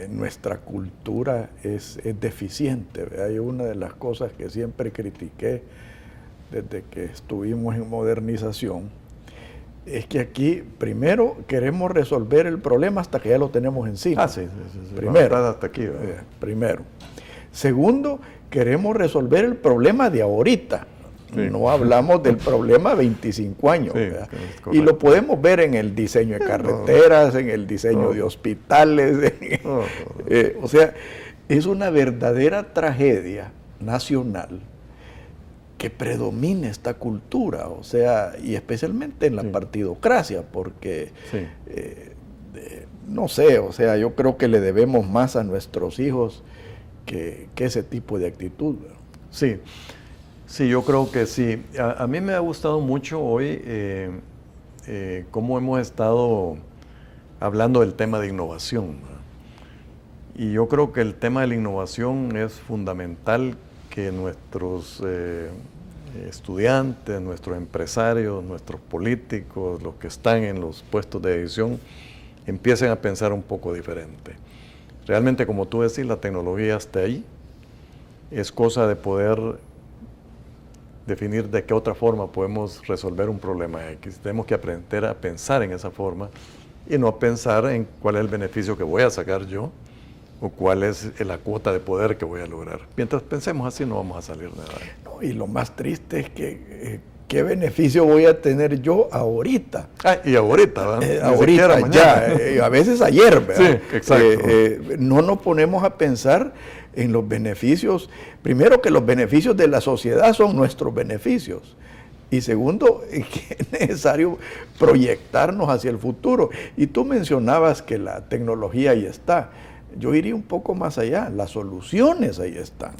nuestra cultura es deficiente, ¿verdad? Y una de las cosas que siempre critiqué desde que estuvimos en modernización es que aquí primero queremos resolver el problema hasta que ya lo tenemos encima. Sí. Primero, hasta aquí. primero. Segundo, queremos resolver el problema de ahorita. Sí. No hablamos del problema 25 años. Sí, y lo podemos ver en el diseño de carreteras, en el diseño de hospitales. O sea, es una verdadera tragedia nacional que predomina esta cultura, o sea, y especialmente en la partidocracia, porque, no sé, o sea, yo creo que le debemos más a nuestros hijos que ese tipo de actitud. Sí, yo creo que sí. A mí me ha gustado mucho hoy cómo hemos estado hablando del tema de innovación, ¿verdad? Y yo creo que el tema de la innovación es fundamental que nuestros estudiantes, nuestros empresarios, nuestros políticos, los que están en los puestos de decisión, empiecen a pensar un poco diferente. Realmente, como tú decís, la tecnología está ahí. Es cosa de poder definir de qué otra forma podemos resolver un problema X. Tenemos que aprender a pensar en esa forma y no pensar en cuál es el beneficio que voy a sacar yo o cuál es la cuota de poder que voy a lograr. Mientras pensemos así no vamos a salir de nada. No, y lo más triste es que ¿qué beneficio voy a tener yo ahorita? Y ahorita, ¿verdad? Ahorita, ya, a veces ayer, ¿verdad? Sí, exacto. No nos ponemos a pensar en los beneficios. Primero, que los beneficios de la sociedad son nuestros beneficios. Y segundo, que es necesario proyectarnos hacia el futuro. Y tú mencionabas que la tecnología ahí está. Yo iría un poco más allá. Las soluciones ahí están.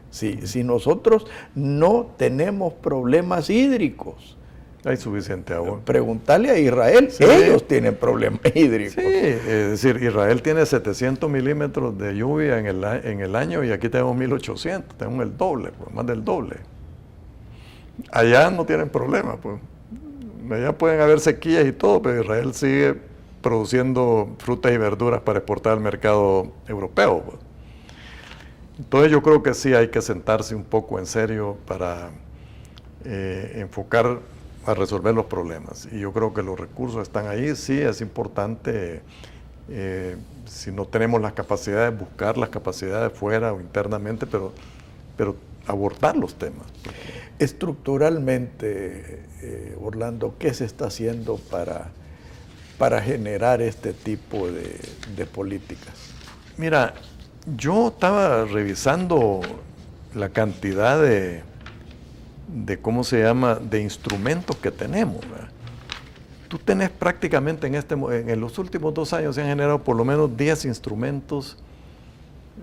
Sí. Si nosotros no tenemos problemas hídricos, hay suficiente agua. Preguntarle a Israel, ellos tienen problemas hídricos. Sí, es decir, Israel tiene 700 milímetros de lluvia en el año y aquí tenemos 1800, tenemos el doble, pues, más del doble. Allá no tienen problema, pues. Allá pueden haber sequías y todo, pero Israel sigue produciendo frutas y verduras para exportar al mercado europeo, pues. Entonces yo creo que sí hay que sentarse un poco en serio para enfocar a resolver los problemas. Y yo creo que los recursos están ahí. Sí, es importante, si no tenemos las capacidades, buscar las capacidades fuera o internamente, pero abordar los temas. Estructuralmente, Orlando, ¿qué se está haciendo para generar este tipo de políticas? Mira, yo estaba revisando la cantidad de ¿cómo se llama?, de instrumentos que tenemos, ¿verdad? Tú tenés prácticamente en los últimos 2 años se han generado por lo menos 10 instrumentos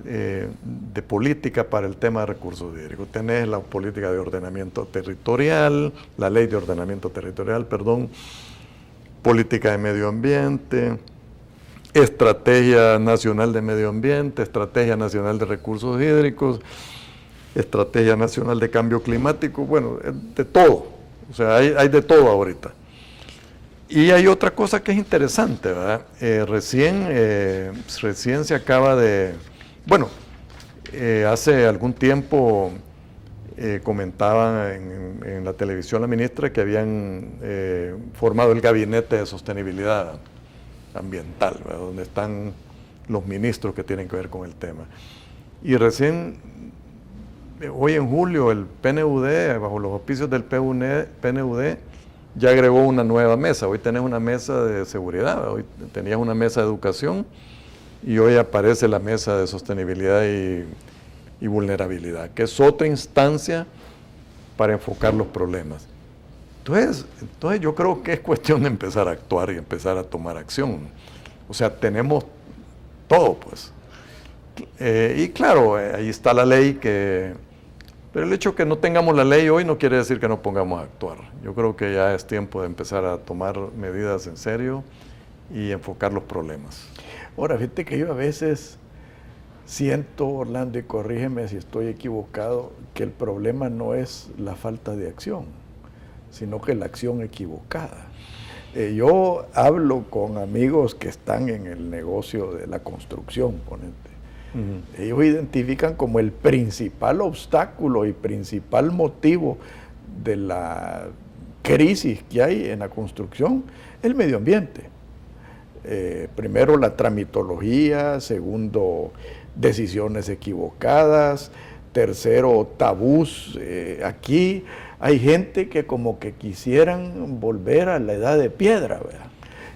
de política para el tema de recursos hídricos. Tenés la política de ordenamiento territorial, la ley de ordenamiento territorial, política de medio ambiente, estrategia nacional de medio ambiente, estrategia nacional de recursos hídricos, estrategia nacional de cambio climático, bueno, de todo, o sea, hay de todo ahorita. Y hay otra cosa que es interesante, ¿verdad? Recién se acaba de, hace algún tiempo comentaban en la televisión la ministra que habían formado el Gabinete de Sostenibilidad Ambiental, ¿verdad?, donde están los ministros que tienen que ver con el tema. Y recién hoy en julio el PNUD, bajo los auspicios del PNUD, ya agregó una nueva mesa. Hoy tenés una mesa de seguridad, hoy tenías una mesa de educación y hoy aparece la mesa de sostenibilidad y vulnerabilidad, que es otra instancia para enfocar los problemas. Entonces yo creo que es cuestión de empezar a actuar y empezar a tomar acción. O sea, tenemos todo, pues. Y claro, ahí está la ley, pero el hecho de que no tengamos la ley hoy no quiere decir que no pongamos a actuar. Yo creo que ya es tiempo de empezar a tomar medidas en serio y enfocar los problemas. Ahora, fíjate que yo a veces siento, Orlando, y corrígeme si estoy equivocado, que el problema no es la falta de acción, sino que la acción equivocada. Yo hablo con amigos que están en el negocio de la construcción, ponente. Ellos identifican como el principal obstáculo y principal motivo de la crisis que hay en la construcción el medio ambiente. Primero la tramitología, segundo decisiones equivocadas, tercero tabús. Aquí hay gente que como que quisieran volver a la edad de piedra, ¿verdad?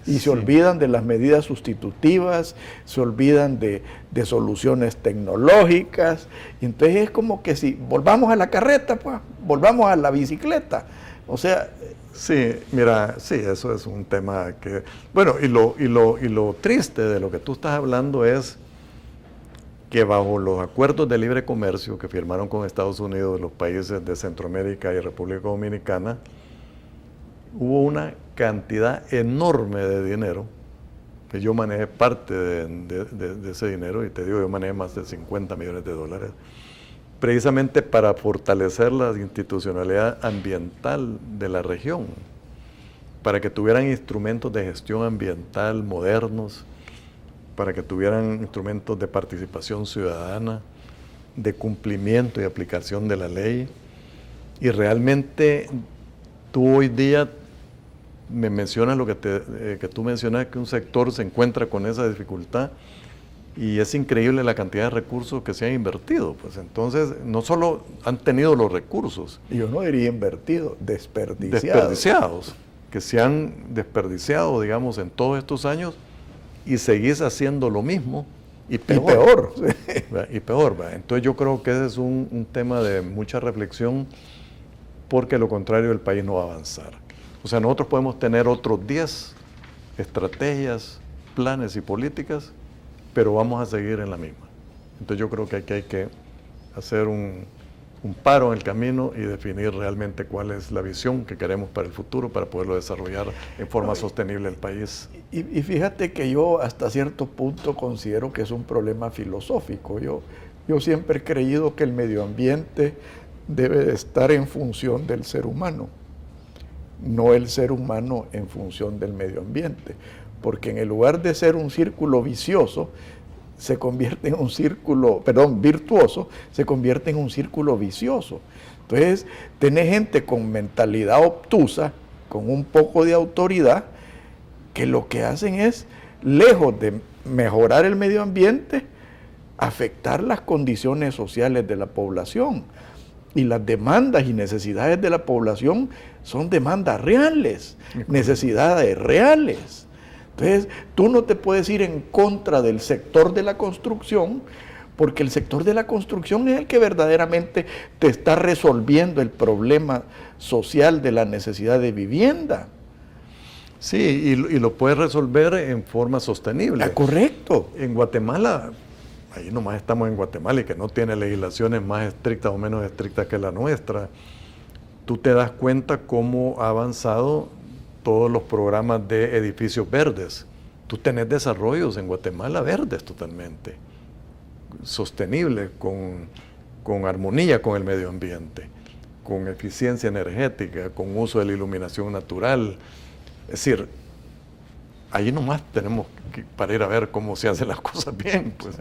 Y se olvidan de las medidas sustitutivas, se olvidan de soluciones tecnológicas. Y entonces es como que si volvamos a la carreta, pues, volvamos a la bicicleta. O sea... Sí, mira, sí, eso es un tema que... Bueno, y lo triste de lo que tú estás hablando es que bajo los acuerdos de libre comercio que firmaron con Estados Unidos los países de Centroamérica y República Dominicana, hubo una cantidad enorme de dinero, que yo manejé parte de ese dinero, y te digo, yo manejé más de 50 millones de dólares, precisamente para fortalecer la institucionalidad ambiental de la región, para que tuvieran instrumentos de gestión ambiental modernos, para que tuvieran instrumentos de participación ciudadana, de cumplimiento y aplicación de la ley. Y realmente tú hoy día me mencionas lo que tú mencionas, que un sector se encuentra con esa dificultad, y es increíble la cantidad de recursos que se han invertido. Pues entonces, no solo han tenido los recursos. Yo no diría invertido, desperdiciados. Desperdiciados, que se han desperdiciado, digamos, en todos estos años, y seguís haciendo lo mismo, y peor. Y peor. Entonces yo creo que ese es un tema de mucha reflexión, porque lo contrario el país no va a avanzar. O sea, nosotros podemos tener otros 10 estrategias, planes y políticas, pero vamos a seguir en la misma. Entonces yo creo que aquí hay que hacer un paro en el camino y definir realmente cuál es la visión que queremos para el futuro, para poderlo desarrollar en forma sostenible el país. Y fíjate que yo hasta cierto punto considero que es un problema filosófico. Yo siempre he creído que el medio ambiente debe de estar en función del ser humano, no el ser humano en función del medio ambiente, porque en el lugar de ser un círculo vicioso, se convierte en un círculo, virtuoso, se convierte en un círculo vicioso. Entonces, tenés gente con mentalidad obtusa, con un poco de autoridad, que lo que hacen es, lejos de mejorar el medio ambiente, afectar las condiciones sociales de la población. Y las demandas y necesidades de la población son demandas reales, necesidades reales. Entonces, tú no te puedes ir en contra del sector de la construcción, porque el sector de la construcción es el que verdaderamente te está resolviendo el problema social de la necesidad de vivienda. Sí, y lo puedes resolver en forma sostenible. Correcto. En Guatemala, ahí nomás estamos en Guatemala, y que no tiene legislaciones más estrictas o menos estrictas que la nuestra, tú te das cuenta cómo ha avanzado todos los programas de edificios verdes. Tú tenés desarrollos en Guatemala verdes totalmente, sostenibles, con armonía con el medio ambiente, con eficiencia energética, con uso de la iluminación natural. Es decir, ahí nomás tenemos que para ir a ver cómo se hacen las cosas bien, pues.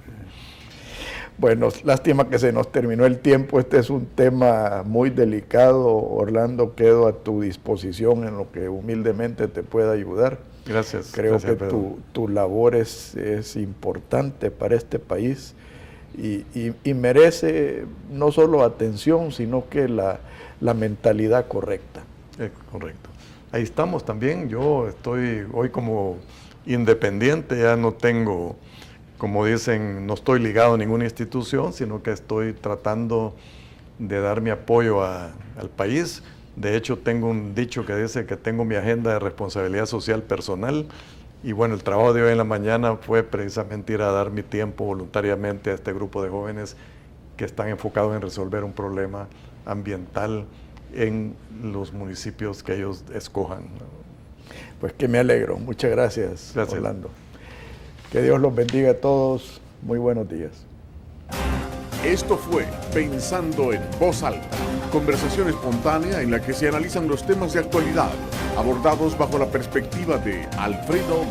Bueno, lástima que se nos terminó el tiempo. Este es un tema muy delicado. Orlando, quedo a tu disposición en lo que humildemente te pueda ayudar. Gracias. Creo gracias, que tu labor es importante para este país, y merece no solo atención, sino que la mentalidad correcta. Correcto. Ahí estamos también. Yo estoy hoy como independiente, ya no tengo, como dicen, no estoy ligado a ninguna institución, sino que estoy tratando de dar mi apoyo al país. De hecho, tengo un dicho que dice que tengo mi agenda de responsabilidad social personal. Y bueno, el trabajo de hoy en la mañana fue precisamente ir a dar mi tiempo voluntariamente a este grupo de jóvenes que están enfocados en resolver un problema ambiental en los municipios que ellos escojan. Pues que me alegro. Muchas gracias, Gracias. Orlando. Que Dios los bendiga a todos. Muy buenos días. Esto fue Pensando en Voz Alta, conversación espontánea en la que se analizan los temas de actualidad, abordados bajo la perspectiva de Alfredo